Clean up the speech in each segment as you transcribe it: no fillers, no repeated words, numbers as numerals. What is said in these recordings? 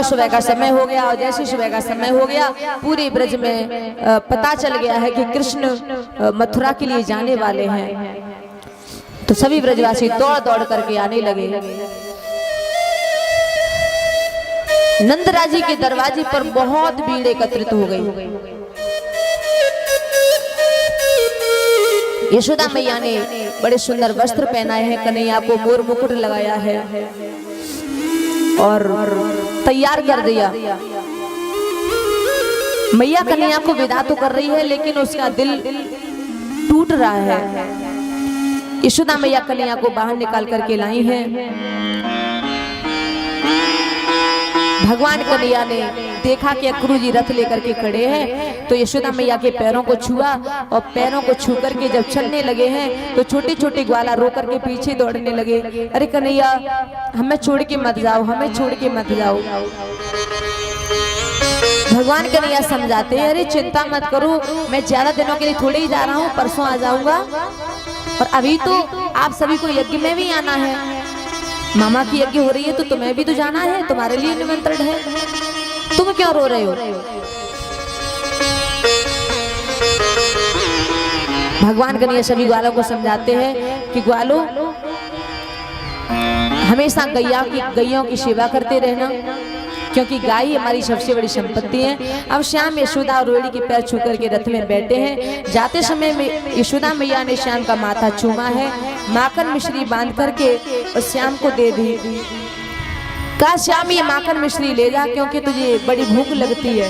तो सुबह का समय हो गया और जैसे सुबह का समय हो गया पूरे ब्रज में पता चल गया है कि कृष्ण मथुरा के लिए जाने वाले हैं। तो सभी ब्रजवासी दौड़ दौड़ करके आने लगे। नंदराजी के दरवाजे पर बहुत भीड़ एकत्रित हो गई। यशोदा मैया ने बड़े सुंदर वस्त्र पहनाए हैं, कन्हैया को मोर मुकुट लगाया है और तैयार कर दिया। मैया कन्हैया को विदा तो कर रही है लेकिन उसका दिल टूट रहा है। यशोदा मैया कन्हैया को बाहर निकाल करके लाई हैं। भगवान कन्हैया ने देखा कि अक्रूर जी रथ लेकर के खड़े हैं तो यशोदा मैया के पैरों को छुआ और पैरों को छू करके जब चलने लगे हैं तो छोटे छोटे ग्वाला रो करके पीछे दौड़ने लगे। अरे कन्हैया हमें छोड़ के मत जाओ, हमें छोड़ के मत जाओ। भगवान कन्हैया समझाते हैं, अरे चिंता मत करो, मैं ज्यादा दिनों के लिए थोड़े ही जा रहा हूँ, परसों आ जाऊंगा। और अभी तो आप सभी को यज्ञ में भी आना है, मामा की यज्ञ हो रही है तो तुम्हें भी तो जाना है, तुम्हारे लिए निमंत्रण है, तुम क्यों रो रहे हो? भगवान कन्हैया सभी ग्वालों को समझाते हैं कि ग्वालों हमेशा गैयों की सेवा करते रहना, क्योंकि गाय ही हमारी सबसे बड़ी संपत्ति है। अब श्याम यशोदा और रोहिणी के पैर छू करके रथ में बैठे हैं। जाते समय में यशोदा मैया ने श्याम का माथा चूमा है, माखन मिश्री बांध करके और श्याम को दे दी। कहा श्याम ये माखन मिश्री ले जा, क्योंकि तुझे बड़ी भूख लगती है,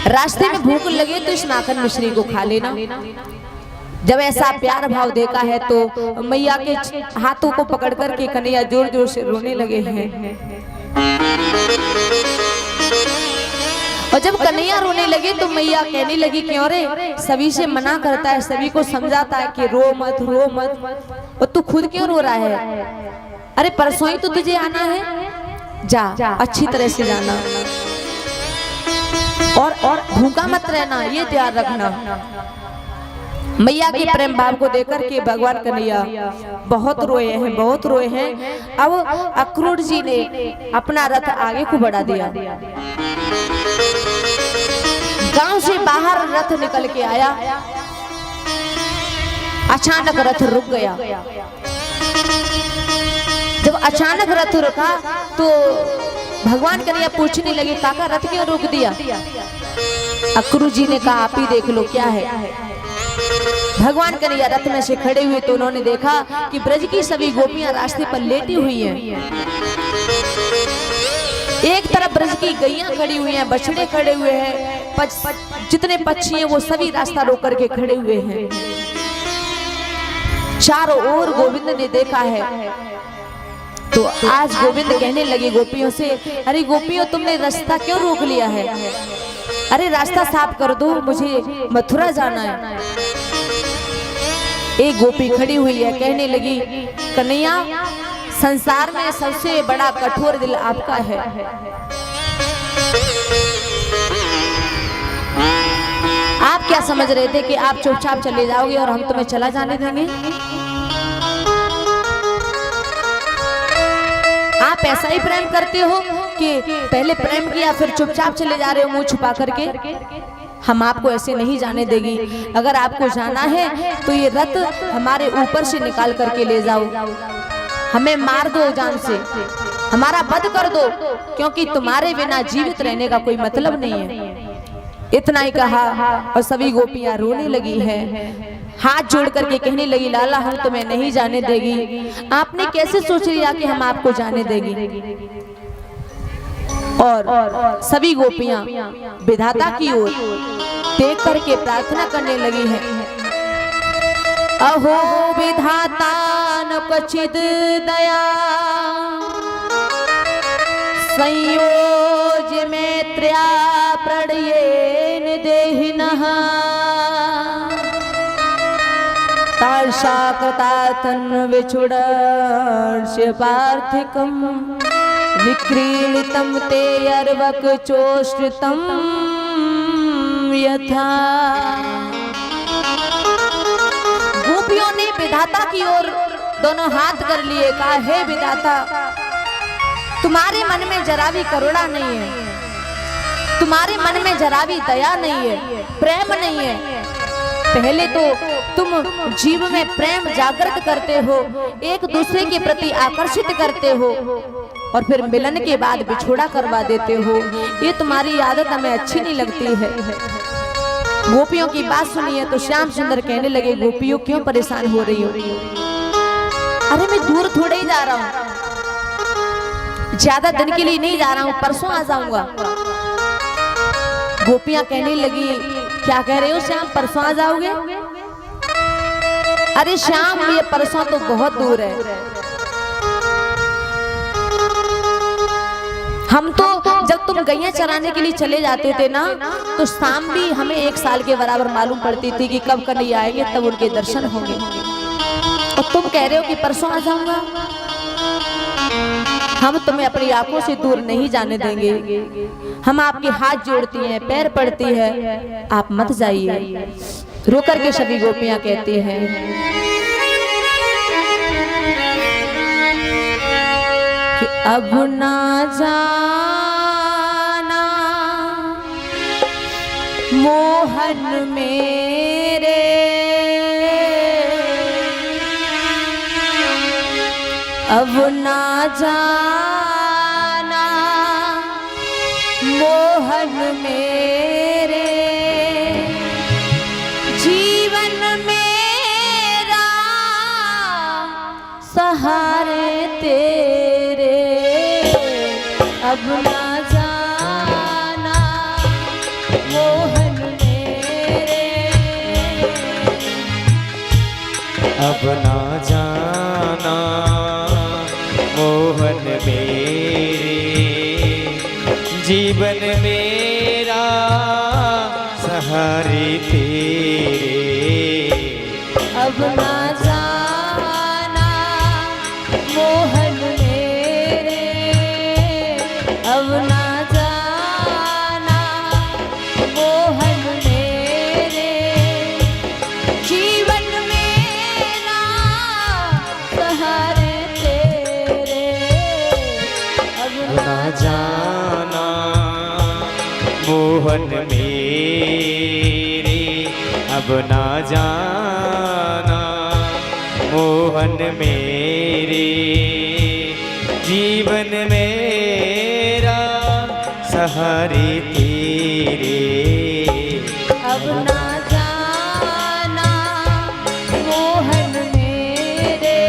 रास्ते में भूख लगे तो इस माखन मिश्री को खा लेना। जब ऐसा प्यार भाव देखा है तो मैया के हाथों को पकड़ करके कन्हैया जोर जोर से रोने लगे हैं। और जब कन्हैया रोने लगे तो मैया कहने लगी, क्यों रे, सभी से मना करता है, सभी को समझाता है कि रो मत रो मत, और तू खुद क्यों रो रहा है? अरे परसों ही तो तुझे आना है, जा अच्छी तरह से जाना और भूखा मत रहना, ये ध्यान रखना। मैया के प्रेम भाव को देकर के भगवान कन्हैया बहुत रोए हैं, बहुत रोए हैं। अब अक्रूर जी ने अपना रथ आगे को बढ़ा दिया। गांव से बाहर रथ निकल के आया, अचानक रथ रुक गया। जब अचानक रथ रुका तो भगवान कन्हैया पूछने लगे, काका रथ क्यों रोक दिया? अक्रूर जी ने कहा, आप ही देख लो क्या है। भगवान कन्हैया रथ में से खड़े हुए तो उन्होंने देखा कि ब्रज की सभी गोपियां रास्ते पर लेटी हुई हैं। एक तरफ ब्रज की गैयां खड़ी हुई हैं, बछड़े खड़े हुए हैं, जितने पक्षी हैं वो सभी रास्ता रोक करके खड़े हुए हैं। चारों ओर गोविंद ने देखा है तो आज गोविंद कहने लगे गोपियों से, अरे गोपियों तुमने रास्ता क्यों रोक लिया है? अरे रास्ता साफ कर दो, मुझे मथुरा जाना है। एक गोपी खड़ी हुई है, कहने लगी, कन्हैया संसार में सबसे बड़ा कठोर दिल आपका है। आप क्या समझ रहे थे कि आप चुपचाप चले जाओगे और हम तुम्हें चला जाने देंगे? आप ऐसा ही प्रेम करते हो कि पहले प्रेम किया फिर चुपचाप चले जा रहे हो मुंह छुपा करके? हम आपको ऐसे नहीं जाने देगी। अगर आपको जाना है तो ये रथ हमारे ऊपर से निकाल करके ले जाओ, हमें मार दो जान से, हमारा वध कर दो, क्योंकि तुम्हारे बिना जीवित रहने का कोई मतलब नहीं है। इतना ही कहा और सभी गोपियां रोने लगी हैं, हाथ जोड़ करके कहने लगी, लाला हम तुम्हें नहीं जाने देगी। आपने कैसे सोच लिया कि हम आपको जाने देंगे? और सभी गोपियां विधाता की ओर देख करके प्रार्थना करने लगी हैं, अहो विधाता न क्वचिद दया संयोज मैत्र्या प्रणयेन देहिनः तार्षा कृतातन विचुडर्ष्य पार्थिकम् विक्रीडितं ते अर्वक चोष्टितं यथा। गोपियों ने विधाता की ओर दोनों हाथ कर लिए, कहा, हे विधाता तुम्हारे मन में जरा भी करुणा नहीं है, तुम्हारे मन में जरा भी दया नहीं है, प्रेम नहीं है। पहले तो तुम जीव में प्रेम जागृत करते हो, एक दूसरे के प्रति आकर्षित करते हो, और फिर मिलन के बाद बिछोड़ा करवा देते हो। ये तुम्हारी आदत हमें अच्छी नहीं लगती है। गोपियों की बात सुनिए तो श्याम सुंदर कहने लगे, गोपियों क्यों परेशान हो रही हो? अरे मैं दूर थोड़े ही जा रहा हूँ, ज्यादा दिन के लिए नहीं जा रहा हूँ, परसों आ जाऊंगा। गोपियां कहने लगी, क्या कह रहे हो श्याम, परसों आ जाओगे? अरे श्याम, ये परसों तो बहुत दूर है। हम तो जब तुम गैया चराने के लिए चले जाते थे ना, तो शाम भी हमें 1 साल के बराबर मालूम पड़ती थी कि कब कन्हैया आएंगे, तब उनके दर्शन होंगे। और तुम कह रहे हो कि परसों आ जाऊंगा। हम तुम्हें अपनी आंखों से दूर नहीं जाने देंगे। हम आपके हाथ जोड़ती हैं, पैर पड़ती है, आप मत जाइए। रो करके सभी गोपियां कहती हैं, कि अब ना जाना मोहन मेरे, अब ना जाना मोहन मेरे, जीवन मेरा सहारे तेरे, अब ना जाना मोहन मेरे, अब ना जाना मोहन मेरे, जीवन मेरा सहारे तेरे, अब ना जाना मोहन मेरे, अब ना जाना मोहन मेरे, जीवन मेरा सहारे तेरे, अब ना जाना मोहन मेरे, अब ना जाना मोहन मेरे, जीवन मेरा सहारे तेरे, अब ना जाना मोहन मेरे।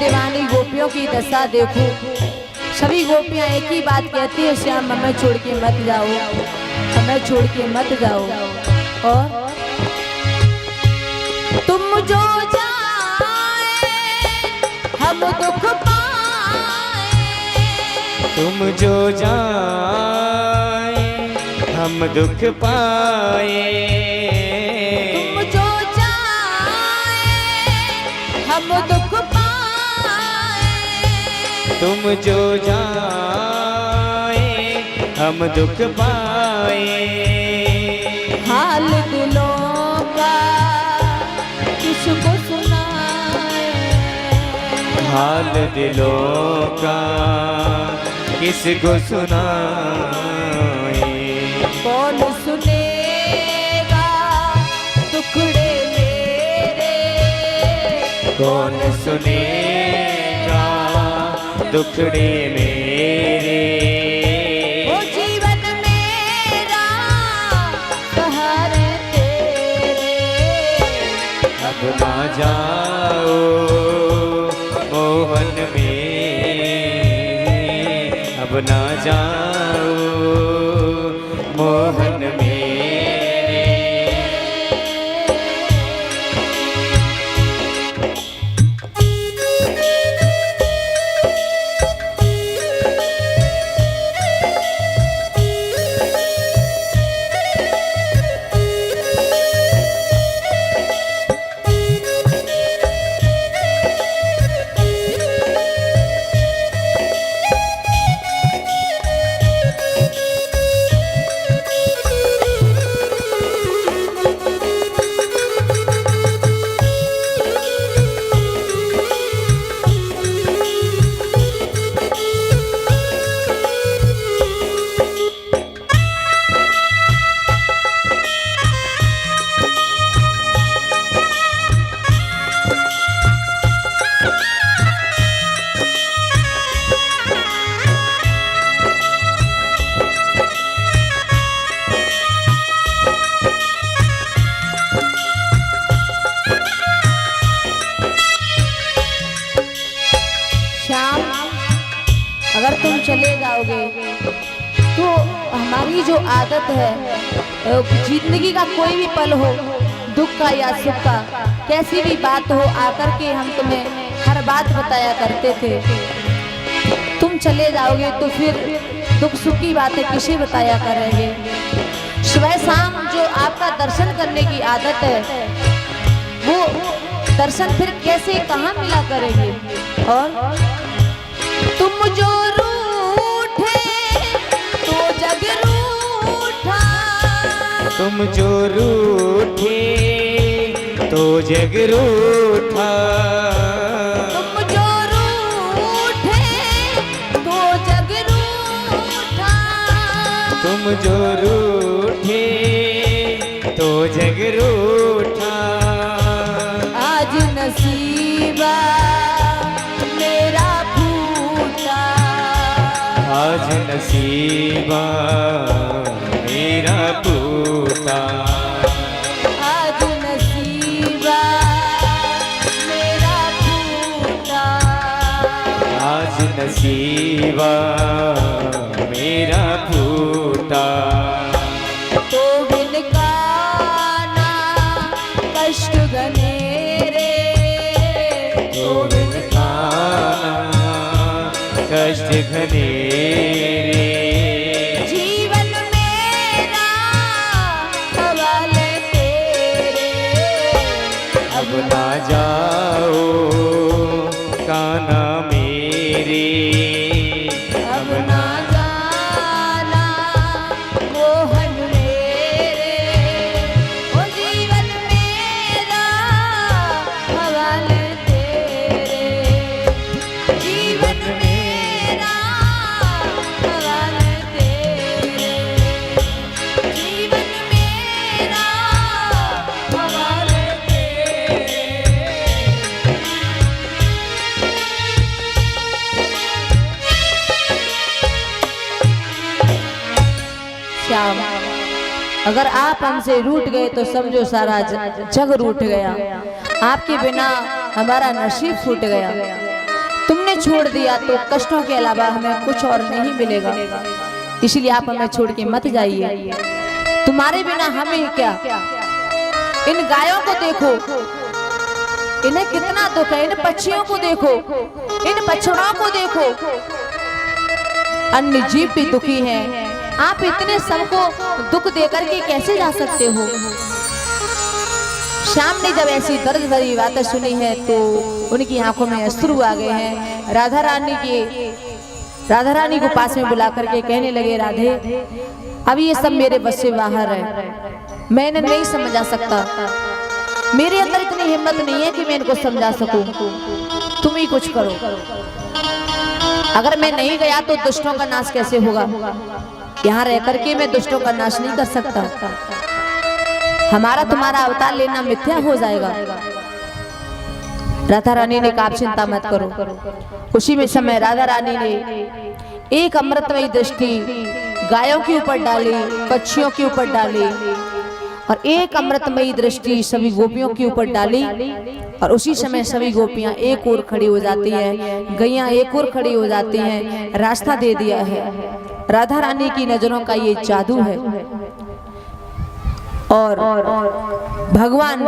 दीवानी गोपियों की दशा देखो, सभी गोपियां एक ही बात कहती है, श्याम हमें छोड़ के मत जाओ, हमें छोड़ के मत जाओ। और तुम जो जाए हम दुख पाए, तुम जो जाए हम दुख पाए, तुम जो जाए हम दुख पाए, तुम जो जाए हम दुख पाए, हाल दिलों का किसको सुनाए, हाल दिलों का किसको सुनाए, कौन सुनेगा टुकड़े मेरे, कौन सुनेगा दुखड़े मेरे, ओ जीवन मेरा सहारे तेरे, जाओ मोहन मेरे, अब ना जाओ मोहन मेरे। अगर तुम चले जाओगे तो हमारी जो आदत है, जिंदगी का कोई भी पल हो, दुख का या सुख का, कैसी भी बात हो, आकर के हम तुम्हें हर बात बताया करते थे। तुम चले जाओगे तो फिर दुख सुख की बातें किसे बताया करेंगे। सुबह शाम जो आपका दर्शन करने की आदत है, वो दर्शन फिर कैसे कहाँ मिला करेंगे। और तुम जो रूठे तो जग रूठा, तुम जो रूठे तो जग रूठा, तुम जो रूठे तो जग रूठा, तुम जो रूठे तो जग रूठा। आज नसीबा मेरा फूटा, आज नसीबा मेरा टूटा, आज नसीबा मेरा फूटा, आज नसीबा मेरा फूटा। तो बिनकाना कष्ट घनेरे, तो बिनकाना कष्ट घनेरे, जीवन मेरा हवाले तेरे। अब ना जाओ काना मेरे, अब ना जाना मोहन मेरे, ओ जीवन मेरा हवाले तेरे, जीवन मेरा हवाले तेरे, जीवन मेरा हवाले तेरे। श्याम, अगर आप हमसे रूठ गए तो समझो सारा जग रूठ गया। आपके बिना हमारा नसीब फूट गया। तुमने छोड़ दिया तो कष्टों के अलावा हमें कुछ और नहीं मिलेगा। इसलिए आप हमें छोड़ के मत जाइए। तुम्हारे बिना हमें क्या। इन गायों को देखो, इन्हें कितना दुख है। इन पक्षियों को देखो, इन बछड़ों को देखो, अन्य जीव भी दुखी हैं। आप इतने सबको दुख देकर के कैसे जा सकते हो। श्याम ने जब ऐसी दर्द भरी बातें सुनी है तो उनकी आंखों में अश्रु आ गए हैं। राधा रानी को पास में बुला करके कहने लगे, राधे अब ये सब मेरे बस से बाहर है, मैं इन्हें नहीं समझा सकता। मेरे अंदर इतनी हिम्मत नहीं है कि मैं इनको समझा सकूं। तुम ही कुछ करो। अगर मैं नहीं गया तो दुष्टों का नाश कैसे होगा। यहाँ रह करके मैं दुष्टों का नाश नहीं कर सकता। हमारा तुम्हारा अवतार लेना मिथ्या हो जाएगा। राधा रानी ने कहा, आप चिंता मत करो। उसी में समय राधा रानी ने एक अमृतमयी दृष्टि गायों के ऊपर डाली, पक्षियों के ऊपर डाली और एक अमृतमयी दृष्टि सभी गोपियों के ऊपर डाली और उसी समय सभी गोपियां एक ओर खड़ी हो जाती हैं, गैयां एक ओर खड़ी हो जाती हैं, रास्ता दे दिया है। राधा रानी की नजरों का ये जादू है। और भगवान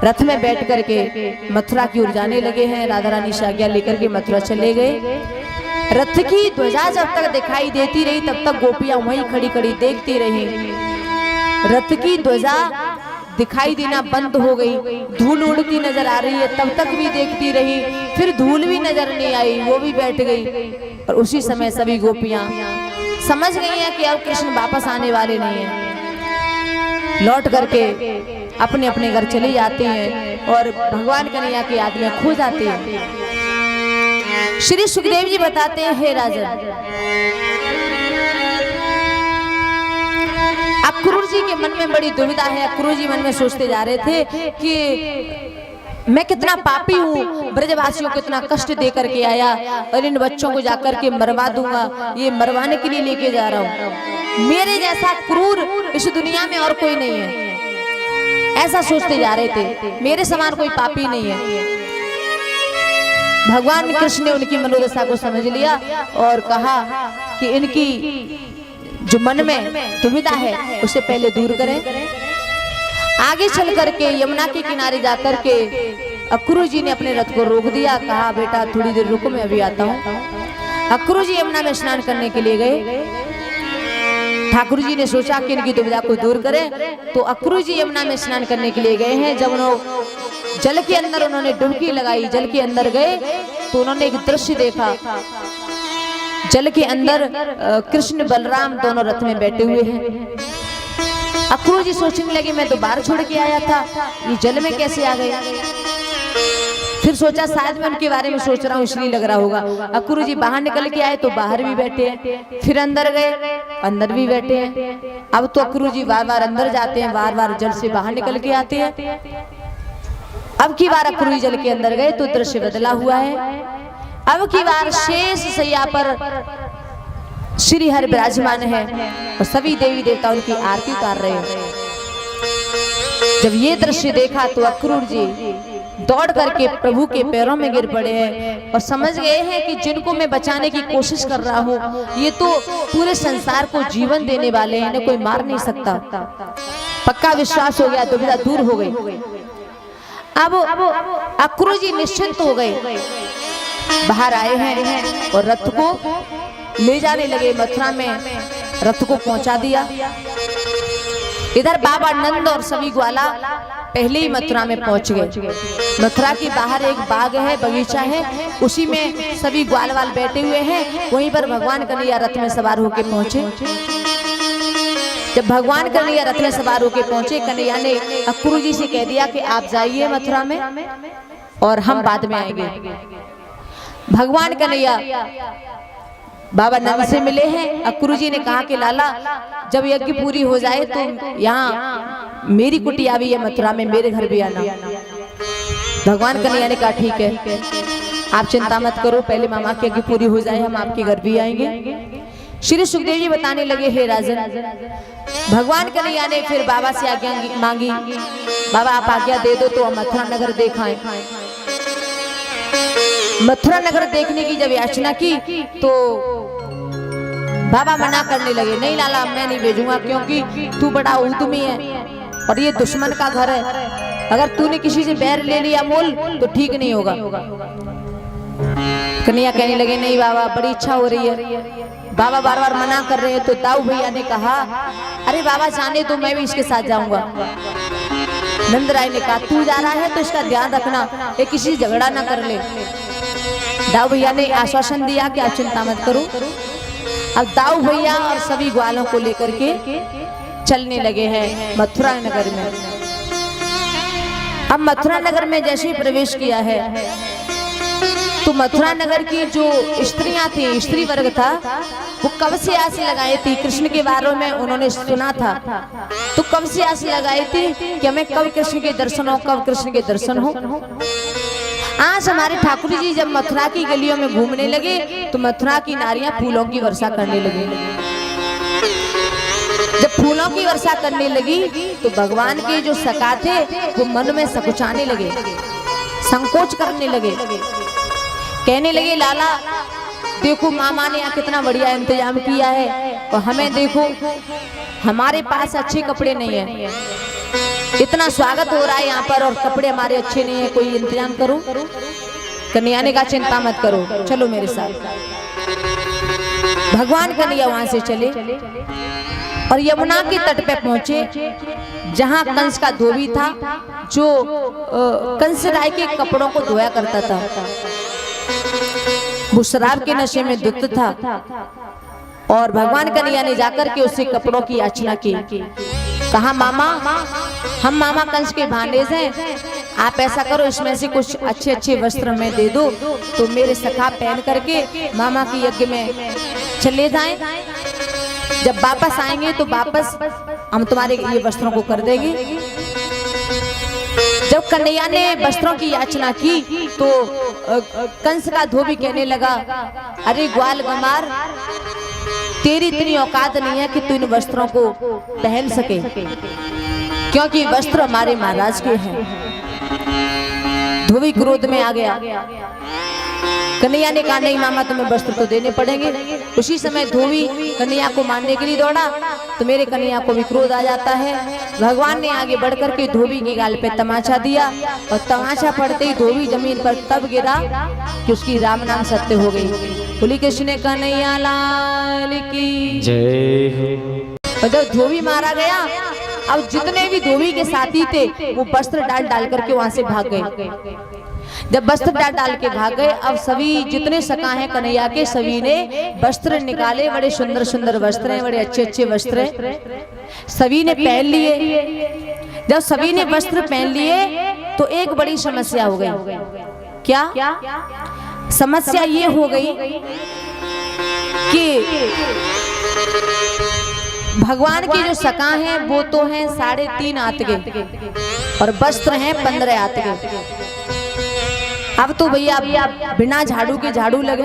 रथ में बैठ करके मथुरा की ओर जाने लगे हैं। राधा रानी से आज्ञा लेकर के मथुरा चले गए। रथ की ध्वजा जब तक दिखाई देती रही तब तक गोपियां वहीं खड़ी खड़ी देखती रही। रथ की ध्वजा दिखाई देना बंद हो गई, धूल उड़ती नजर आ रही है, तब तक भी देखती रही। फिर धूल भी नजर नहीं आई, वो भी बैठ गई। और उसी समय सभी गोपियां समझ गई हैं कि अब कृष्ण वापस आने वाले नहीं हैं। लौट करके अपने अपने घर चली जाती हैं और भगवान कन्हैया की याद में खो जाती हैं। श्री सुखदेव जी बताते हैं, हे राजन, अक्रूर जी के मन में बड़ी दुविधा है। अक्रूर जी मन में सोचते जा रहे थे कि मैं कितना पापी हूँ, ब्रजवासियों को इतना कष्ट दे करके आया और इन बच्चों को जाकर के मरवा दूंगा, ये मरवाने के लिए लेके जा रहा हूँ। मेरे जैसा क्रूर इस दुनिया में और कोई नहीं है, ऐसा सोचते जा रहे थे। मेरे समान कोई पापी नहीं है। भगवान कृष्ण ने उनकी मनोदशा को समझ लिया और कहा कि इनकी जो मन में दुविधा है उसे पहले दूर करें। आगे चल करके यमुना के किनारे जाकर के अक्रूर जी ने अपने रथ को रोक दिया। कहा, बेटा थोड़ी देर रुको, मैं अभी आता हूँ। अक्रूर जी यमुना में स्नान करने के लिए गए। ठाकुर जी ने सोचा कि इनकी दुविधा को दूर करें, तो अक्रूर जी यमुना में स्नान करने के लिए गए हैं। जब उन्होंने जल के अंदर उन्होंने डुबकी लगाई, जल के अंदर गए तो उन्होंने एक दृश्य देखा। जल के अंदर कृष्ण बलराम दोनों रथ में बैठे हुए हैं। अक्रूर जी सोचने लगे, मैं तो बाहर छोड़ के आया था, ये जल में कैसे आ गए। फिर सोचा शायद मैं उनके बारे में सोच रहा हूँ इसलिए लग रहा होगा। अक्रूर जी बाहर निकल के आए तो बाहर भी बैठे हैं, फिर अंदर गए, अंदर भी बैठे हैं। अब तो अक्रूर जी बार बार अंदर जाते हैं, बार बार जल से बाहर निकल के आते हैं। अब की बार अक्रूर जी जल के अंदर गए तो दृश्य बदला हुआ है। अब की बार शेष सैया पर श्री हरि विराजमान है और सभी देवी देवता उनकी आरती उतार रहे हैं। जब ये दृश्य देखा तो अक्रूर जी दौड़ करके प्रभु के पैरों में गिर पड़े हैं और समझ गए हैं कि जिनको मैं बचाने की कोशिश कर रहा हूँ ये तो पूरे संसार को जीवन देने वाले हैं, इन्हें कोई मार नहीं सकता। पक्का विश्वास हो गया, दुविधा दूर हो गई। अब अक्रूर जी निश्चिंत हो गए, बाहर आए हैं और रथ को ले जाने लगे। मथुरा में रथ को पहुंचा दिया। इधर बाबा नंद और सभी ग्वाला पहले ही मथुरा में पहुंच गए। मथुरा के बाहर एक बाग है, बगीचा है, उसी में सभी ग्वाल वाल बैठे हुए हैं। वहीं पर भगवान कन्हैया रथ में सवार होकर पहुंचे। जब भगवान कन्हैया रथ में सवार होकर पहुंचे, कन्हैया ने अक्रूर जी से कह दिया कि आप जाइए मथुरा में और हम बाद में आएंगे। भगवान कन्हैया बाबा नंद से मिले हैं। अक्रूर जी ने कहा कि लाला जब यज्ञ पूरी हो जाए तो यहाँ मेरी कुटिया भी है मथुरा में, मेरे घर भी आना। भगवान कन्हैया ने कहा ठीक है, आप चिंता मत करो, पहले मामा की यज्ञ पूरी हो जाए, हम आपके घर भी आएंगे। श्री सुखदेव जी बताने लगे, हे राजन, भगवान कन्हैया ने फिर बाबा से आज्ञा मांगी, बाबा आप आज्ञा दे दो तो हम मथुरा नगर देखाएं। मथुरा नगर देखने की जब याचना की तो बाबा मना करने लगे, नहीं लाला मैं नहीं भेजूंगा, क्योंकि तू बड़ा उद्यमी है और ये दुश्मन का घर है। अगर तूने किसी से बैर ले लिया मोल तो ठीक नहीं होगा। कन्हैया कहने लगे, नहीं बाबा बड़ी इच्छा हो रही है। बाबा बार बार मना कर रहे हैं तो दाऊ भैया ने कहा, अरे बाबा जाने तो मैं भी इसके साथ जाऊंगा। नंद राय ने कहा, तू जा रहा है तो इसका ध्यान रखना, ये किसी से झगड़ा ना कर ले। दाऊ भैया ने आश्वासन दिया कि आप चिंता मत करो। अब दाऊ भैया और सभी ग्वालों को लेकर के चलने लगे हैं मथुरा नगर में। अब मथुरा नगर में जैसे ही प्रवेश किया है तो मथुरा नगर की जो स्त्रियां थी, स्त्री वर्ग था, वो कब से आस लगाई थी कृष्ण के बारे में, उन्होंने सुना था तो कब से आस लगाई थी कि हमें कब कृष्ण के दर्शन हो, कब कृष्ण के दर्शन हो। आज हमारे ठाकुर जी जब मथुरा की गलियों में घूमने लगे तो मथुरा की नारियां फूलों की वर्षा करने लगी। जब फूलों की वर्षा करने लगी तो भगवान के जो सखा थे वो मन में सकुचाने लगे, संकोच करने लगे, कहने लगे लाला देखो मामा ने यहाँ कितना बढ़िया इंतजाम किया है और हमें देखो हमारे पास अच्छे कपड़े नहीं है, इतना स्वागत हो रहा है यहाँ पर और कपड़े हमारे अच्छे नहीं है, कोई इंतजाम करो। कन्हैया ने कहा चिंता मत करो, चलो मेरे साथ। भगवान कन्हैया वहां से चले और यमुना के तट पे पहुंचे जहां कंस का धोबी था जो कंस राय के कपड़ों को धोया करता था। वो शराब के नशे में धुत था और भगवान कन्हैया ने जाकर के उससे कपड़ों की याचना की। कहा मामा हम मामा कंस के भांडे हैं, आप ऐसा करो इसमें से कुछ अच्छे अच्छे वस्त्र में दे दो तो मेरे सखा पहन करके मामा की यज्ञ में चले जाएं, जब वापस आएंगे तो वापस हम तुम्हारे ये वस्त्रों को कर देंगे। जब कन्हैया ने वस्त्रों की याचना की तो कंस का धोबी कहने लगा अरे ग्वाल गमार तेरी इतनी औकात नहीं है कि तू इन वस्त्रों को पहन सके, क्योंकि वस्त्र हमारे महाराज के हैं। धोबी क्रोध में आ गया। कन्हैया ने कहा नहीं मामा तुम्हें वस्त्र तो देने पड़ेंगे। उसी समय धोबी कन्हैया को मारने के लिए दौड़ा तो मेरे कन्हैया को भी क्रोध आ जाता है। भगवान ने आगे बढ़कर के धोबी की गाल पे तमाचा दिया और तमाचा पड़ते ही धोबी जमीन पर तब गिरा कि उसकी राम नाम सत्य हो गई। बोली कृष्ण कन्हैया लाल की जय हो। और जब धोबी मारा गया अब जितने भी धोबी के साथी थे वो वस्त्र डाल डाल करके वहां से भाग गए। जब वस्त्र डाल डाल के भाग गए अब सभी जितने सखा हैं कन्हैया के सभी ने वस्त्र निकाले, बड़े सुंदर सुंदर वस्त्र हैं, बड़े अच्छे अच्छे वस्त्र हैं, सभी ने पहन लिए। जब सभी ने वस्त्र पहन लिए तो एक बड़ी समस्या हो गई। क्या समस्या ये हो गई कि भगवान के जो सखा हैं वो तो हैं 3.5 हाथ के और वस्त्र हैं 15 हाथ के। अब तो भैया बिना झाड़ू के झाड़ू लगे।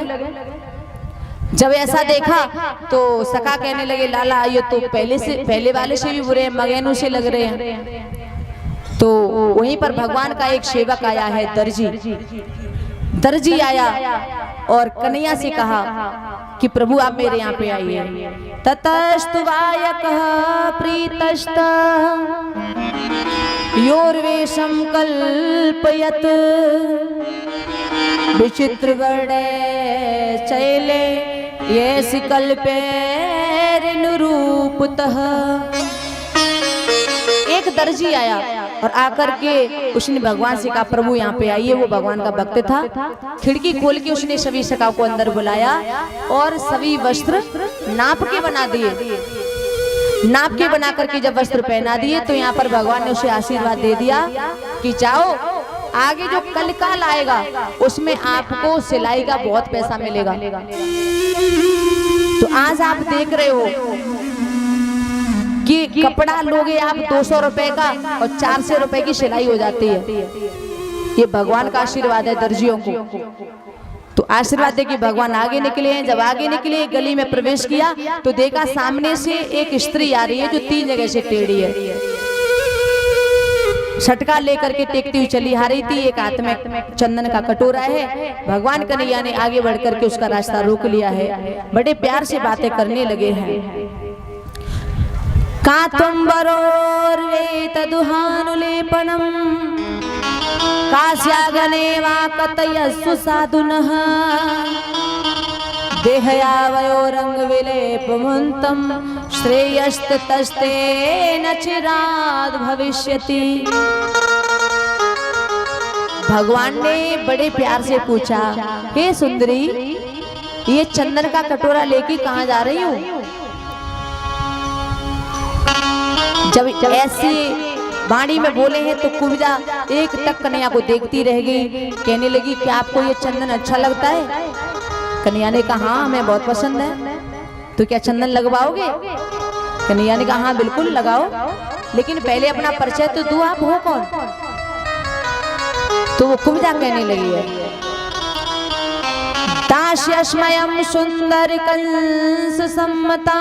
जब ऐसा देखा तो सखा कहने लगे लाला ये तो पहले वाले से भी बुरे हैं, मगैनों से लग रहे हैं। तो वहीं पर भगवान का एक सेवक आया है दर्जी आया और कन्हैया से कहा कि प्रभु आप मेरे यहाँ पे आइए। ततस्तुवायकः प्रीतस्त योर्वेशं कल्पयत् विचित्र वर्णे चैले येसि कल्पेरनुरूपतः। एक दर्जी आया और आकर के उसने भगवान से कहा प्रभु यहाँ पे आइए। वो भगवान का भक्त था। खिड़की खोल के उसने सभी सखा को अंदर बुलाया और सभी वस्त्र नाप के बना दिए। नाप के बना करके जब वस्त्र पहना दिए तो यहाँ पर भगवान ने उसे आशीर्वाद दे दिया कि जाओ आगे जो कलकाल आएगा उसमें आपको सिलाई का बहुत पैसा मिलेगा। तो आज आप देख रहे हो कि कपड़ा लोगे आप 200 रुपए का और 400 रुपए की सिलाई हो जाती है। ये भगवान का आशीर्वाद है दर्जियों को। तो आशीर्वाद दे कि भगवान आगे निकले हैं। जब आगे निकले गली में प्रवेश किया तो देखा सामने से एक स्त्री आ रही है जो 3 जगह से टेढ़ी है। छटका लेकर के टेकती हुई चली आ रही थी। एक हाथ में चंदन का कटोरा है। भगवान कन्हैया ने आगे बढ़ करके उसका रास्ता रोक लिया है। बड़े प्यार से बातें करने लगे हैं। कातुम्बरोर्वेतदुहानुलेपनम् कास्यागने वा कतयस्सु साधुनः देहयावयोरङ्गविलेपमुन्तं श्रेयस्ततस्तेन चिराद् भविष्यति। भगवान ने बड़े प्यार से पूछा हे सुंदरी ये चंदन का कटोरा लेके कहाँ जा रही हो? जब ऐसी वाणी में बोले हैं तो कुब्जा एक तक कन्हैया को देखती रह गई। कहने लगी कि आपको ये चंदन अच्छा लगता है? कन्हैया ने कहा हाँ हमें बहुत पसंद है। तो क्या चंदन लगवाओगे? कन्हैया ने कहा हाँ बिल्कुल लगाओ, लेकिन पहले अपना परिचय तो दो, आप हो कौन? तो वो कुब्जा कहने लगी है दास्यस्मयं सुंदर कंस सम्मता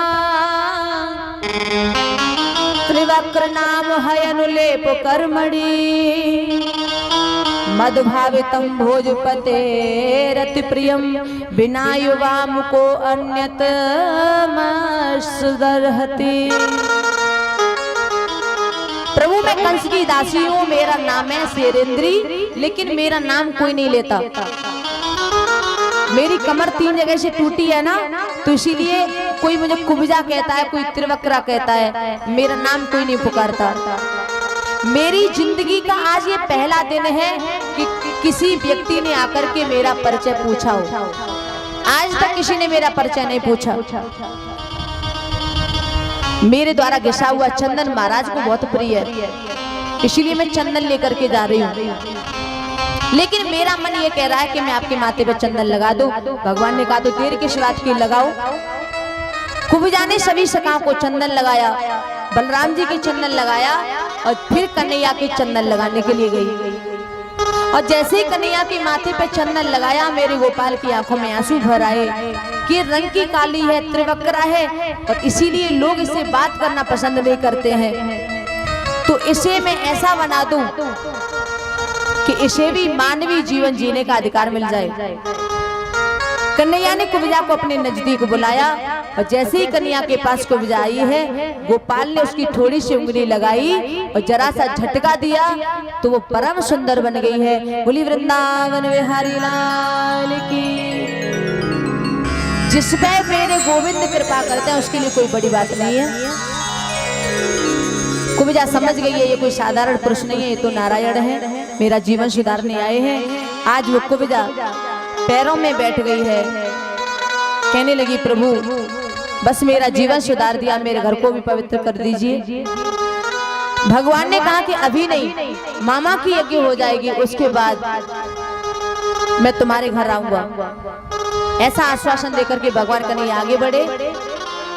त्रिवक्र नाम है अनुलेप कर्मणि मदभावितम भोजपते रति प्रियम बिना युवा मुको अन्यत सुदर्हति। प्रभु मैं कंस की दासी हूँ, मेरा नाम है शेरेंद्री, लेकिन मेरा नाम कोई नहीं लेता। मेरी कमर 3 जगह से टूटी है ना, तो इसीलिए कोई मुझे कुब्जा कहता है, कोई त्रिवक्रा कहता है, मेरा नाम कोई नहीं पुकारता। मेरी जिंदगी का आज ये पहला दिन है कि किसी व्यक्ति ने आकर के मेरा परिचय पूछा हो। आज तक किसी ने मेरा परिचय नहीं पूछा। मेरे द्वारा घिसा हुआ चंदन महाराज को बहुत प्रिय है, इसीलिए मैं चंदन लेकर के जा रही हूँ। लेकिन मेरा मन ये कह रहा है कि मैं आपके माथे पे चंदन लगा दूं। भगवान ने कहा तो देर किस बात की, लगाओ। कुब्जा ने सभी सखाओं को चंदन लगाया, बलराम जी के चंदन लगाया और फिर कन्हैया के चंदन लगाने के लिए गई। और जैसे ही कन्हैया के माथे पे चंदन लगाया, मेरे गोपाल की आंखों में आंसू भर आए कि रंग की काली है, त्रिवक्रा है, और इसीलिए लोग इसे बात करना पसंद नहीं करते हैं। तो इसे मैं ऐसा बना दूं कि इसे भी मानवीय जीवन जीने का अधिकार मिल जाए। कन्हैया ने कुब्जा को अपने नजदीक बुलाया और जैसे ही कन्हैया के पास कुब्जा आई है, गोपाल ने उसकी थोड़ी सी उंगली लगाई और जरा सा झटका दिया तो वो परम सुंदर बन गई है। बोली वृंदावन बिहारी लाल की। जिस पे मेरे गोविंद कृपा करते हैं उसके लिए कोई बड़ी बात नहीं है। कुब्जा समझ गई है ये कोई साधारण पुरुष नहीं है, ये तो नारायण है, मेरा जीवन सुधारने आए हैं। आज वो कुब्जा पैरों में बैठ गई है, कहने लगी प्रभु बस मेरा जीवन सुधार दिया, मेरे घर को भी पवित्र कर दीजिए। भगवान ने कहा कि अभी नहीं, मामा की यज्ञ हो जाएगी, उसके बाद मैं तुम्हारे घर आऊंगा। ऐसा आश्वासन देकर के भगवान कन्हैया आगे बढ़े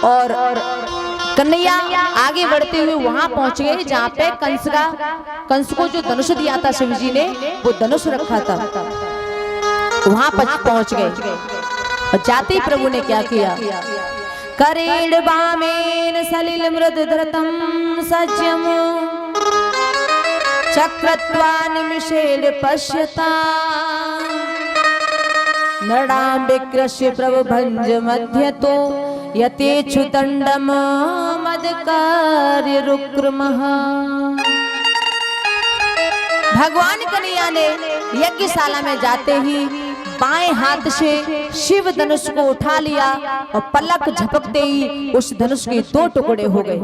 और कन्हैया आगे बढ़ते हुए वहां पहुंच गए जहां पे कंस को जो धनुष दिया था शिव जी ने, वो धनुष रखा था। वहां पहुंच गए और जाते ही प्रभु ने क्या किया, करेण बामेन सलिल मृद धृतम सज्जम चक्रत्वान मिशेल पश्यता नडाम विकृष्य प्रभु भंज मध्य तो यतेच्छु दंडम मद कार्य रुक्रमः। भगवान कन्हैया ने यज्ञशाला में जाते ही बाएं हाथ से शिव धनुष को उठा लिया और पलक झपकते ही उस धनुष के 2 टुकड़े हो गए।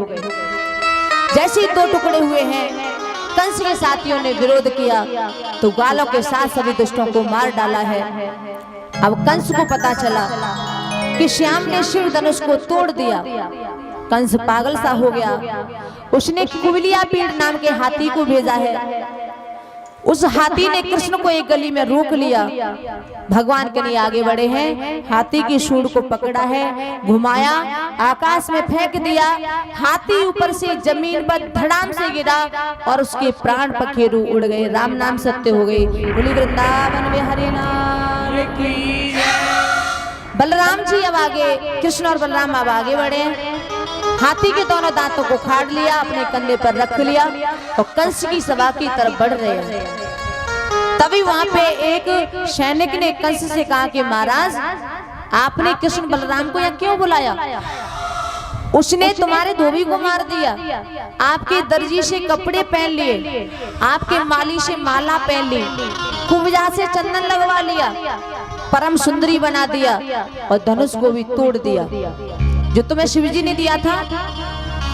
जैसे ही 2 टुकड़े हुए हैं, कंस के साथियों ने विरोध किया तो गालों के साथ सभी दुष्टों को मार डाला है। अब कंस को पता चला कि श्याम ने शिव धनुष को तोड़ दिया। कंस पागल सा हो गया। उसने कुबलिया पीड़ नाम के हाथी को भेजा है। उस हाथी ने कृष्ण को एक गली में रोक लिया। भगवान कन्हैया आगे बढ़े हैं, हाथी की सूंड को पकड़ा है, घुमाया, आकाश में फेंक दिया। हाथी ऊपर से जमीन पर धड़ाम से गिरा और उसके प्राण पखेरु उड़ गए। राम नाम सत्य हो गई। बोली वृंदावन में हरि नाम की। बलराम जी अब आगे, कृष्ण और बलराम अब आगे बढ़े। हाथी के दोनों दांतों को खाड़ लिया, अपने कंधे पर रख लिया और कंस की सभा की तरफ बढ़ रहे हैं। तभी वहां पे एक सैनिक ने कंस से कहा कि महाराज आपने कृष्ण बलराम को यहाँ क्यों बुलाया? उसने तुम्हारे धोबी को मार दिया, आपके दर्जी से कपड़े पहन लिए, आपके माली से माला पहन ली, कुब्जा से चंदन लगवा लिया, परम सुंदरी बना दिया और धनुष को भी तोड़ दिया जो तुम्हें शिवजी ने दिया था।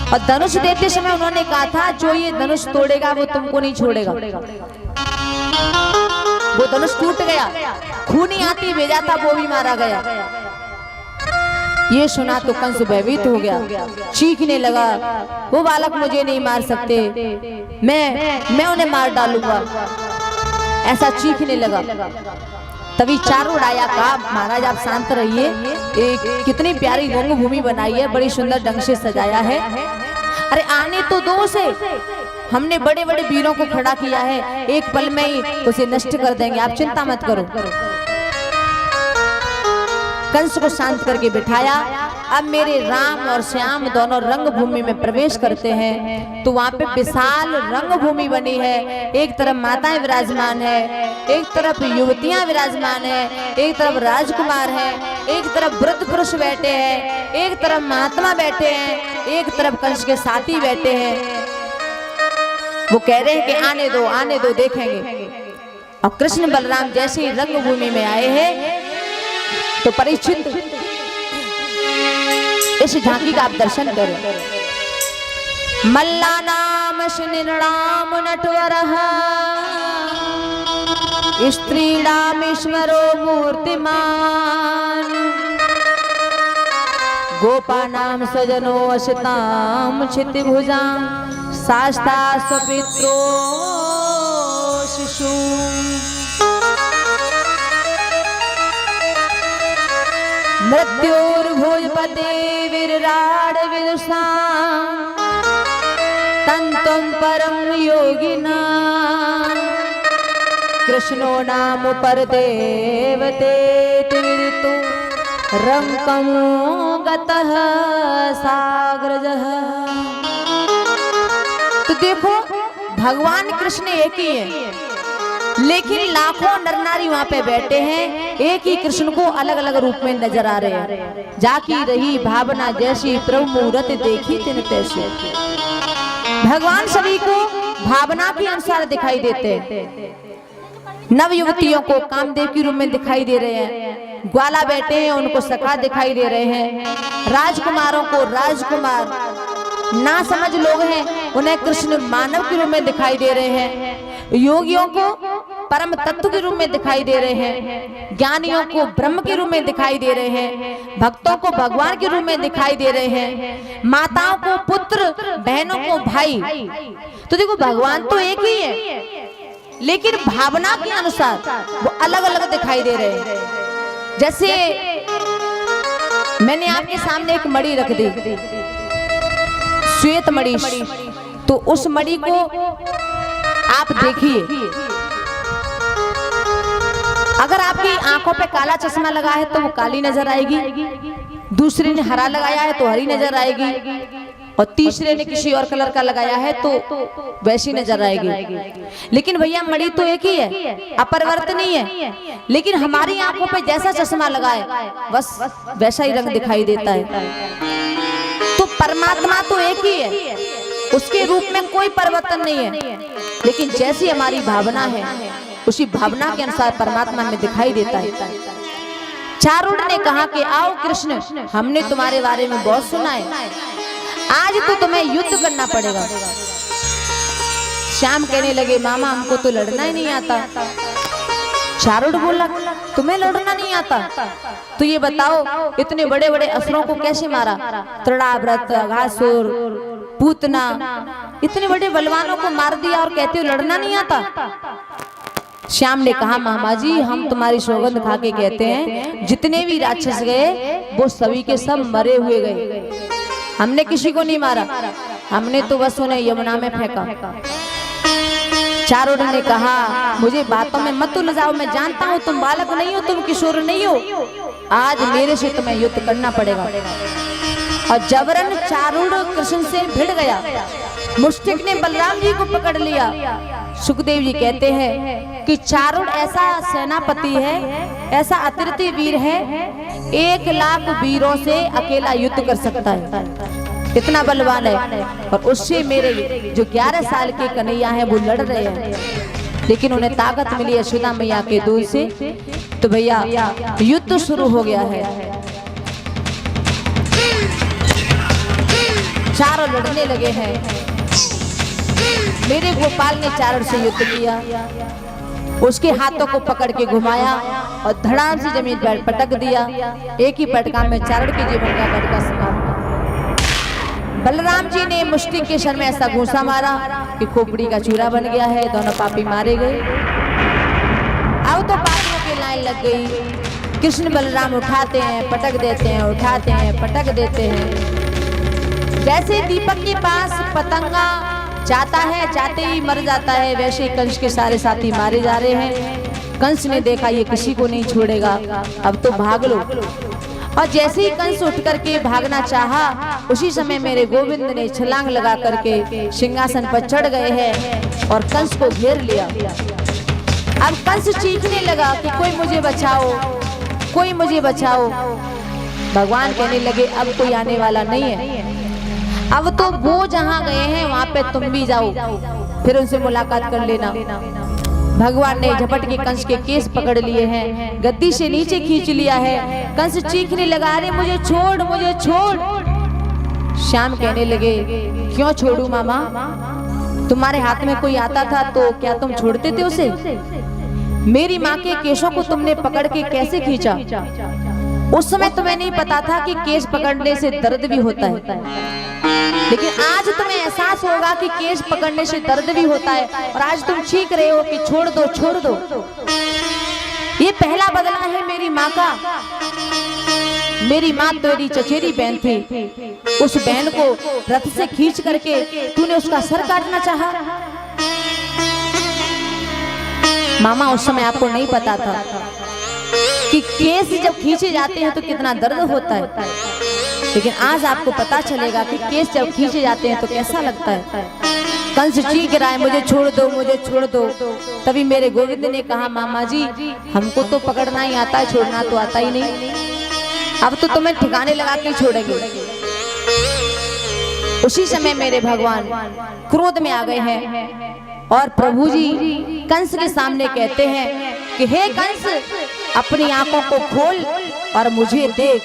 और धनुष देते समय उन्होंने कहा था जो ये धनुष तोड़ेगा वो तुमको नहीं छोड़ेगा। वो धनुष टूट गया, खूनी हाथी भेजा था वो भी मारा गया। ये सुना तो कंस भयभीत हो गया, चीखने लगा वो बालक मुझे नहीं मार सकते, मैं उन्हें मार डालूंगा, ऐसा चीखने लगा। तभी चारों राजा कहा महाराज आप शांत रहिए, एक कितनी प्यारी रंगभूमि बनाई है, बड़ी सुंदर ढंग से सजाया है। अरे आने तो दो से, हमने बड़े बड़े वीरों को खड़ा किया है, एक पल में ही उसे नष्ट कर देंगे, आप चिंता मत करो। कंस को शांत करके बिठाया। अब मेरे राम और श्याम दोनों रंग भूमि में प्रवेश करते हैं तो वहां पे विशाल रंग भूमि बनी है। एक तरफ माताएं विराजमान है, एक तरफ युवतियां विराजमान है, एक तरफ राजकुमार है, एक तरफ वृद्ध पुरुष बैठे हैं, एक तरफ महात्मा बैठे हैं, एक तरफ कंस के साथी बैठे हैं। वो कह रहे हैं कि आने दो देखेंगे। और कृष्ण बलराम जैसे ही रंग भूमि में आए हैं तो परीक्षित इस झांकी का आप दर्शन करें। मल्लानाम निर्णाम नटवरः स्त्रीणामीश्वरो मूर्तिमान गोपानां सजनो वसतां क्षितिभुजां शास्ता स्वपित्रो शिशु। मृत्युर्भुजपते विराड विदुषा तंतुम परम योगिना कृष्णो नाम पर देवते विदितो रंकमो गतः साग्रजः। तो देखो भगवान कृष्ण एक ही है, लेकिन लाखों नर नारी वहां पे बैठे हैं, एक ही कृष्ण को अलग अलग रूप में नजर आ रहे हैं। जाकी रही भावना जैसी प्रभु मूरत देखी तिन तैसी। भगवान सभी को भावना के अनुसार दिखाई देते हैं। नव युवतियों को कामदेव के रूप में दिखाई दे रहे हैं, ग्वाला बैठे हैं उनको सखा दिखाई दे रहे हैं, राजकुमारों को राजकुमार, ना समझ लोग हैं उन्हें कृष्ण मानव के रूप में दिखाई दे रहे हैं, योगियों को परम तत्व के रूप में दिखाई दे रहे हैं, ज्ञानियों को ब्रह्म के रूप में दिखाई दे रहे हैं, भक्तों को भगवान के रूप में दिखाई दे रहे हैं, माताओं को पुत्र, बहनों को भाई। तो देखो भगवान तो एक ही है, लेकिन भावना के अनुसार वो अलग अलग दिखाई दे रहे हैं। जैसे मैंने आपके सामने एक मणि रख दी, श्वेत मणि, तो उस मणि को आप देखिए, अगर आपकी आंखों पे काला चश्मा लगा है तो वो काली नजर आएगी, दूसरे ने हरा लगाया है तो हरी नजर आएगी, और तीसरे ने किसी और कलर का लगाया है तो वैसी नजर आएगी। लेकिन भैया मणि तो एक ही है, अपरिवर्तनीय है, लेकिन हमारी आंखों पे जैसा चश्मा लगाए बस वैसा ही रंग दिखाई देता है। तो परमात्मा तो एक ही है, उसके रूप में कोई परिवर्तन नहीं है, लेकिन जैसी हमारी भावना है उसी भावना के अनुसार परमात्मा में दिखाई देता है। चारुण ने कहा कि आओ कृष्ण, हमने तुम्हारे बारे में बहुत सुना है, आज तो तुम्हें युद्ध करना पड़ेगा। श्याम कहने लगे मामा हमको तो लड़ना ही नहीं आता। चारुण बोला तुम्हें लड़ना नहीं आता, तो ये बताओ इतने बड़े बड़े असुरों को कैसे मारा, तृणाव्रत, अघासुर, पूतना, इतने बड़े बलवानों को मार दिया और कहते हो लड़ना नहीं आता। श्याम ने कहा मामा जी हम तुम्हारी सौगंध खा के कहते हैं जितने भी राक्षस गए वो सभी के सब मरे हुए गए, हमने किसी को नहीं मारा, हमने तो बस उन्हें यमुना में फेंका। चारुण ने कहा मुझे बातों में मत उलझाओ, मैं जानता हूँ तुम बालक नहीं हो, तुम किशोर नहीं हो, आज मेरे से तुम्हें युद्ध करना पड़ेगा। और जबरन चारुण कृष्ण से भिड़ गया, मुष्टिक ने बलराम जी को पकड़ लिया। सुखदेव जी कहते हैं कि चारुण ऐसा सेनापति है, ऐसा अतिरथी वीर है, 1 लाख वीरों से अकेला युद्ध कर सकता है, इतना बलवान है। और उससे मेरे जो 11 साल के कन्हैया हैं वो लड़ रहे हैं, लेकिन उन्हें ताकत मिली यशोदा मैया के दूध से। तो भैया युद्ध शुरू हो गया है, चारों लड़ने लगे हैं। मेरे गोपाल ने चारुण से युद्ध किया, उसके हाथों को पकड़ के घुमाया और धड़ाम से जमीन पर पटक दिया। एक ही पटका में चारुण के जीवन का पटका समाप्त। बलराम जी ने मुष्टिक के सर में ऐसा घूंसा मारा कि खोपड़ी का चूरा बन गया है, दोनों पापी मारे गए। अब तो पापियों की लाइन लग गई, कृष्ण बलराम उठाते हैं पटक देते हैं, उठाते हैं पटक देते हैं। जैसे दीपक के पास पतंगा जाता है, जाते ही मर जाता है, वैसे ही कंस के सारे साथी मारे जा रहे हैं। कंस ने देखा ये किसी को नहीं छोड़ेगा, अब तो भाग लो। और जैसे ही कंस उठ करके भागना चाहा, उसी समय मेरे गोविंद ने छलांग लगा करके सिंहासन पर चढ़ गए हैं और कंस को घेर लिया। अब कंस चीखने लगा कि कोई मुझे बचाओ, कोई मुझे बचाओ। भगवान कहने लगे अब कोई आने वाला नहीं है, अब तो वो जहाँ गए हैं वहां पे तुम भी जाओ, फिर उनसे मुलाकात कर लेना। भगवान ने झपट के कंस के केस पकड़ लिए हैं, गद्दी से नीचे खींच लिया है। कंस चीखने लगा, अरे मुझे छोड़, मुझे छोड़। श्याम कहने लगे, क्यों छोड़ू मामा, तुम्हारे हाथ में कोई आता था तो क्या तुम छोड़ते थे उसे? मेरी माँ के केशों को तुमने पकड़ के कैसे खींचा? उस समय तुम्हें नहीं पता था कि केस पकड़ने से दर्द भी होता है, लेकिन आज तुम्हें एहसास होगा कि केस पकड़ने से दर्द भी होता है, और आज तुम चीख रहे हो कि छोड़ दो, छोड़ दो। ये पहला बदला है मेरी माँ का। मेरी माँ तेरी चचेरी बहन थी, उस बहन को रथ से खींच करके तूने उसका सर काटना चाहा। मामा उस समय आपको नहीं पता था कि केस जब खींचे जाते हैं तो कितना दर्द होता है, लेकिन आज आपको पता चलेगा कि केस जब खींचे जाते हैं तो कैसा लगता है। कंस चीख रहा है, मुझे छोड़ दो, मुझे छोड़ दो। तभी मेरे गोविंद ने कहा, मामा जी हमको तो पकड़ना ही आता है, छोड़ना तो आता ही नहीं, अब तो तुम्हें ठिकाने लगा के छोड़ेंगे। उसी समय मेरे भगवान क्रोध में आ गए हैं और प्रभु जी कंस के सामने कहते हैं कि हे कंस, अपनी आंखों को खोल और मुझे देख।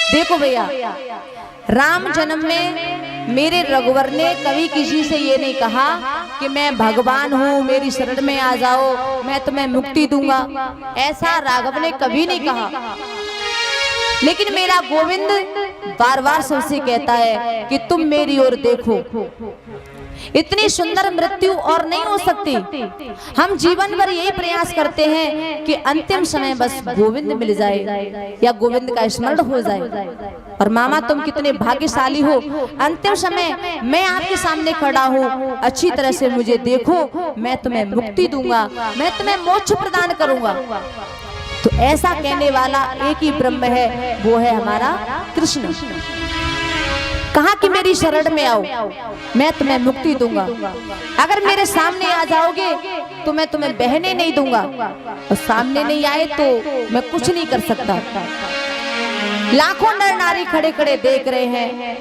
देखो भैया, राम जन्म में मेरे रघुवर ने कभी किसी से ये नहीं कहा कि मैं भगवान हूँ, मेरी शरण में आ जाओ, मैं तुम्हें मुक्ति दूंगा। ऐसा राघव ने कभी नहीं कहा, लेकिन मेरा गोविंद बार बार सबसे कहता है कि तुम मेरी ओर देखो, इतनी सुंदर मृत्यु और नहीं हो सकती। हम जीवन भर यही प्रयास करते हैं कि अंतिम समय बस गोविंद मिल जाए या गोविंद का स्मरण हो जाए। और मामा तुम कितने भाग्यशाली हो, अंतिम समय मैं आपके सामने खड़ा हूँ, अच्छी तरह से मुझे देखो, मैं तुम्हें मुक्ति दूंगा, मैं तुम्हें मोक्ष प्रदान करूंगा। तो ऐसा कहने वाला एक ही ब्रह्म है, वो है हमारा कृष्ण। कहा कि मेरी शरण में आओ, मैं तुम्हें मुक्ति दूंगा। अगर मेरे सामने आ जाओगे तो मैं तुम्हें बहने नहीं दूंगा, और सामने नहीं आए तो मैं कुछ नहीं कर सकता। लाखों नर नारी खड़े खड़े देख रहे हैं,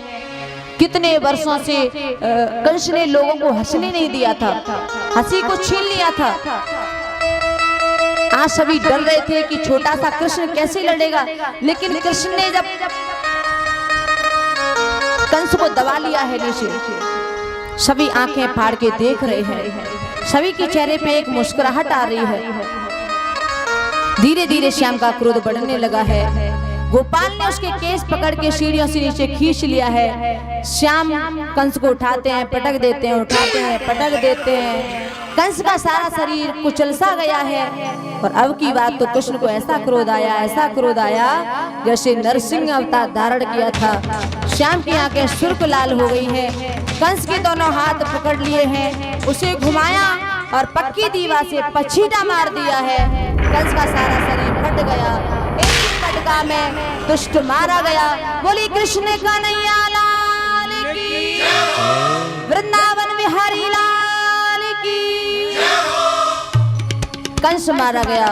कितने वर्षों से कंस ने लोगों को हंसने नहीं दिया था, हंसी को छीन लिया था। आज सभी डर रहे थे कि छोटा सा कृष्ण कैसे लड़ेगा, लेकिन कृष्ण ने जब कंस को दबा लिया है नीचे, सभी आंखें फाड़ के देख रहे हैं, सभी के चेहरे पे एक मुस्कुराहट आ रही है। धीरे धीरे श्याम का क्रोध बढ़ने लगा है। गोपाल ने उसके केस पकड़ के सीढ़ियों से नीचे खींच लिया है। श्याम कंस को उठाते हैं, पटक देते हैं, उठाते हैं, पटक देते हैं। कंस का सारा शरीर कुचल सा गया है। और अब की बात तो कृष्ण को ऐसा क्रोध आया, ऐसा क्रोध आया जैसे नरसिंह अवतार धारण किया था। श्याम की आंखें सुर्ख लाल हो गई है। कंस के दोनों हाथ पकड़ लिए हैं, उसे घुमाया और पक्की दीवार से पछीटा मार दिया है। कंस का सारा शरीर फट गया, एक पटका में दुष्ट मारा गया। बोली कृष्ण कन्हैया लाल की, वृंदावन बिहारी लाल की। कंस मारा गया।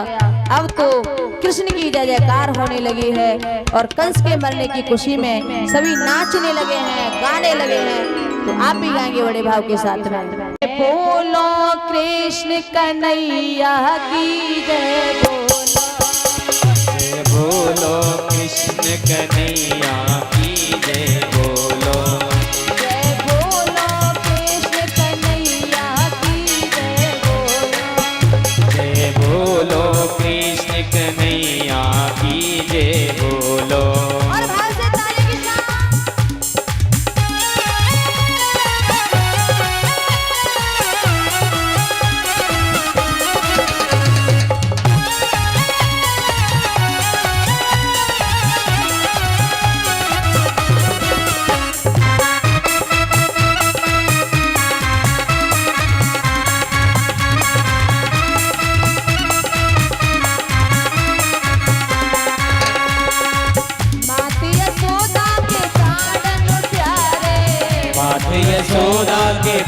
अब तो कृष्ण की जय जयकार होने लगी है और कंस के मरने की खुशी में सभी नाचने लगे हैं, गाने लगे हैं। तो आप भी गाएंगे बड़े भाव के साथ में। बोलो कृष्ण कन्हैया की जय, बोलो कृष्ण कन्हैया की जय, बोलो जय बोलो कृष्ण कन्हैया की जय, बोलो जय बोलो कृष्ण कन्हैया की जय, बोलो। और भाव से ताली के साथ।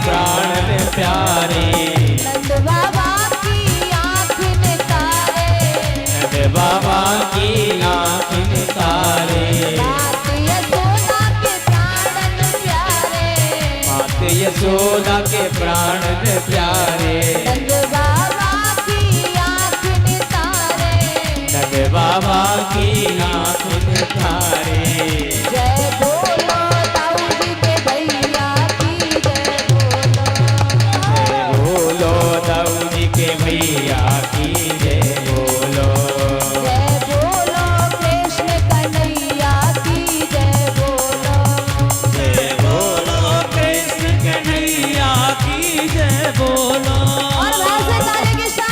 प्राण प्यारे, नंद बाबा की आँख निकारे, नंद बाबा की आँख निकारे, मात यशोदा के प्राण प्यारे, मात यशोदा के प्राण प्यारे, नंद बाबा की आँख निकारे, नंद बाबा की आँख निकारे। जय बोलो ताऊ जी के भैया की जय बोलो, दाऊ जी के भैया की जय बोलो, जय बोलो कृष्ण कन्हैया की जय बोलो, जय बोलो कृष्ण कन्हैया की जय बोलो। और वैसे तारे के साथ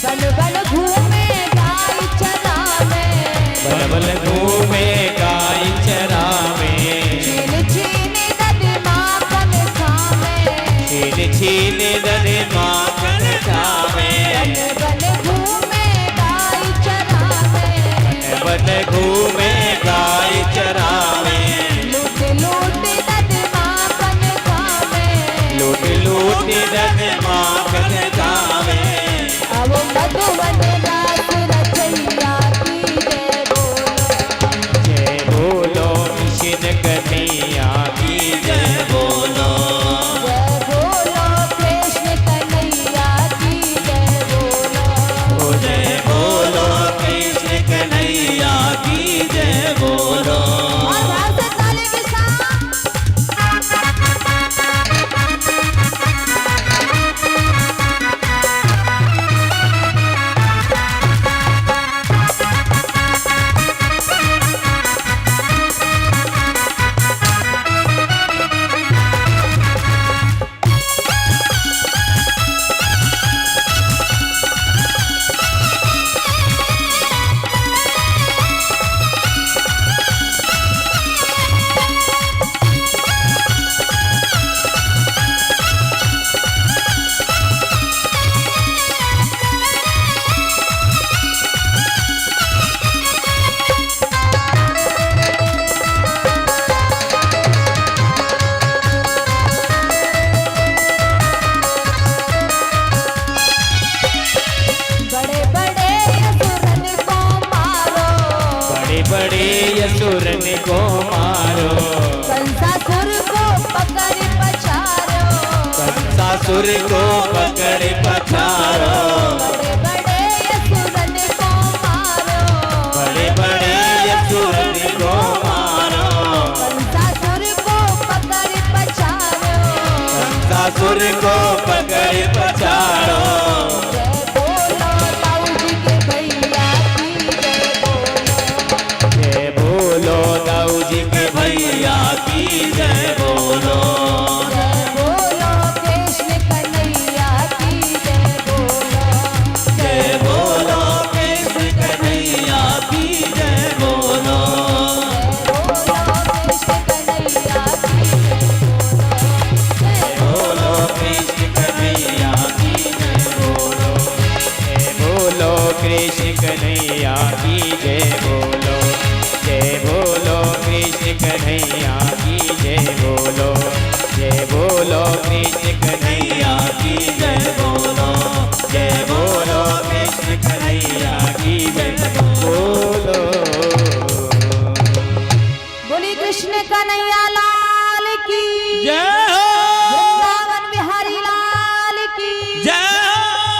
बल बल घूमे गाय चरावे, बल बल घूमे गाय चरावे, छीन छीन दद माखन खावे, छीन छीन दद माखन खावे, बल बल घूमे गाय चरावे, बल घूमे गाय चरावे, लूट लूट दद माखन खावे, लूट लूट दद माखन खावे। अब मधुवन दास रचैया की जय बोलो, जय बोलो कृष्ण कन्हैया की जय बोलो, जय बोलो कृष्ण कन्हैया की जय बोलो, ओ जय बोलो कृष्ण कन्हैया की जय बोलो। और वैसे ताले के साथ बड़े बड़े असुरन को मारो, बड़े बड़े असुरन को मारो, कंसासुर को पकड़ पछारो, कंसासुर को पकड़ पछारो, बड़े बड़े असुरन को मारो, बड़े बड़े असुरन को मारो, कंसासुर को पकड़ पछारो, कंसासुर को पकड़ पछारो। जय बोलो ताऊ जी के भैया की जय बोलो, जय बोलो दाऊ जी के भैया की जय बोलो, जय बोलो कृष्ण कन्हैया की जय बोलो, जय बोलो कृष्ण कन्हैया की जय बोलो, बोलो कृष्ण कन्हैया की जय बोलो, जय बोलो कृष्ण कन्हैया की जय बोलो, जय बोलो कृष्ण कन्हैया की जय बोलो, जय बोलो कृष्ण कन्हैया की जय बोलो, जय बोलो कृष्ण कन्हैया की जय बोलो। बोली कृष्ण कन्हैया लाल की जय हो, वृंदावन बिहारी लाल की जय हो,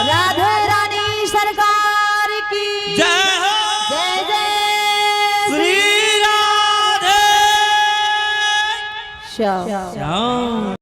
राधे रानी सरकार की जय हो, जय जय श्री राधे श्याम श्याम।